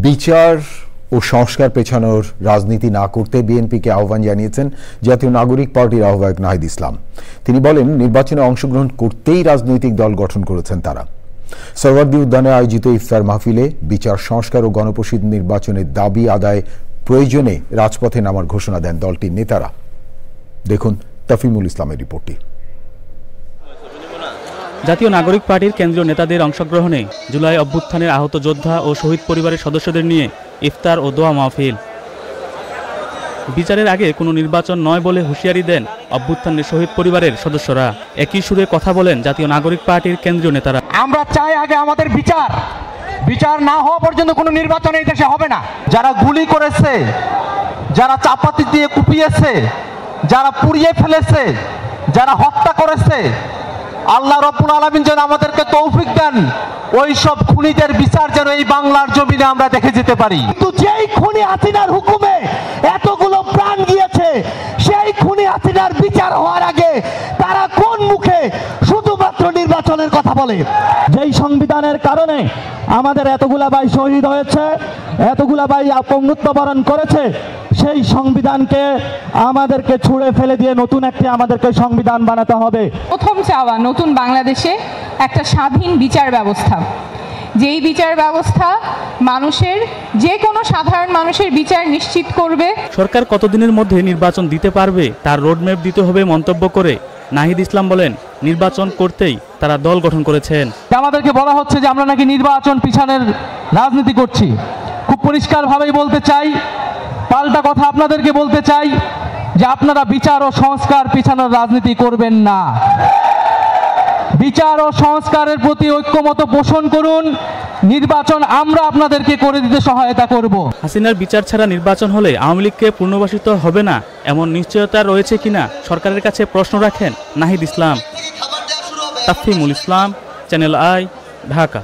বিচার ও সংস্কার পেছানোর রাজনীতি না করতে বিএনপিকে আহ্বান জানিয়েছেন জাতীয় নাগরিক পার্টির আহ্বায়ক নাহিদ ইসলাম। তিনি বলেন, নির্বাচনে অংশগ্রহণ করতেই রাজনৈতিক দল গঠন করেছেন তারা। সোহরাওয়ার্দী উদ্যানে আয়োজিত ইফতার মাহফিলে বিচার সংস্কার ও গণপরিষদ নির্বাচনের দাবি আদায় প্রয়োজনে রাজপথে নামার ঘোষণা দেন দলটির নেতারা। দেখুন তাফিমুল ইসলামের রিপোর্টটি। জাতীয় নাগরিক পার্টির কেন্দ্রীয় নেতাদের অংশগ্রহণে জুলাই অভ্যুত্থানের আহত যোদ্ধা ও শহীদ পরিবারের সদস্যদের নিয়ে ইফতার ও দোয়া মাহফিল। বিচারের আগে কোনো নির্বাচন নয় বলে হুঁশিয়ারি দেন অভ্যুত্থানের শহীদ পরিবারের সদস্যরা। একই সুরে কথা বলেন জাতীয় নাগরিক পার্টির কেন্দ্রীয় নেতারা। আমরা চাই আগে আমাদের বিচার না হওয়া পর্যন্ত কোনো নির্বাচন এই দেশে হবে না। যারা গুলি করেছে, যারা চাপাতি দিয়ে কুপিয়েছে, যারা পুড়িয়ে ফেলেছে, যারা হত্যা করেছে, আল্লাহ রাব্বুল আলামিন যেন আমাদেরকে তৌফিক দেন ওই সব খুনিদের বিচার যেন এই বাংলার জমিনে আমরা দেখে যেতে পারি। কিন্তু যেই খুনি হাসিনার হুকুমে এতগুলো প্রাণ গিয়েছে, সেই খুনি হাসিনার বিচার হওয়ার আগে তারা কোন মুখে শুধুমাত্র নির্বাচনের কথা বলে? যেই সংবিধানের কারণে আমাদের এতগুলা ভাই শহীদ হয়েছে, এতগুলা ভাই মৃত্যুবরণ করেছে, সেই সংবিধানকে আমাদেরকে ছুঁড়ে ফেলে দিয়ে নতুন একটি আমাদেরকে সংবিধান বানাতে হবে। প্রথম চাওয়া নতুন বাংলাদেশে একটা স্বাধীন বিচার ব্যবস্থা, যেই বিচার ব্যবস্থা মানুষের, যে কোনো সাধারণ মানুষের বিচার নিশ্চিত করবে। সরকার কতদিনের মধ্যে নির্বাচন দিতে পারবে তার রোডম্যাপ দিতে হবে মন্তব্য করে নাহিদ ইসলাম বলেন, নির্বাচন করতেই তারা দল গঠন করেছেন। আমাদেরকে বলা হচ্ছে যে আমরা নাকি নির্বাচন পিছানোর রাজনীতি করছি। খুব পরিষ্কারভাবেই বলতে চাই, পাল্টা কথা আপনাদেরকে বলতে চাই যে আপনারা বিচার ও সংস্কার পিছানোর রাজনীতি করবেন না। বিচার ও সংস্কারের প্রতি ঐক্যমত পোষণ করুন। নির্বাচন আমরা আপনাদেরকে করে দিতে সহায়তা করব। হাসিনার বিচার ছাড়া নির্বাচন হলে আওয়ামী লীগকে পুনর্বাসিত হবে না এমন নিশ্চয়তা রয়েছে কিনা সরকারের কাছে প্রশ্ন রাখেন নাহিদ ইসলাম। তাফিমুল ইসলাম, চ্যানেল আই, ঢাকা।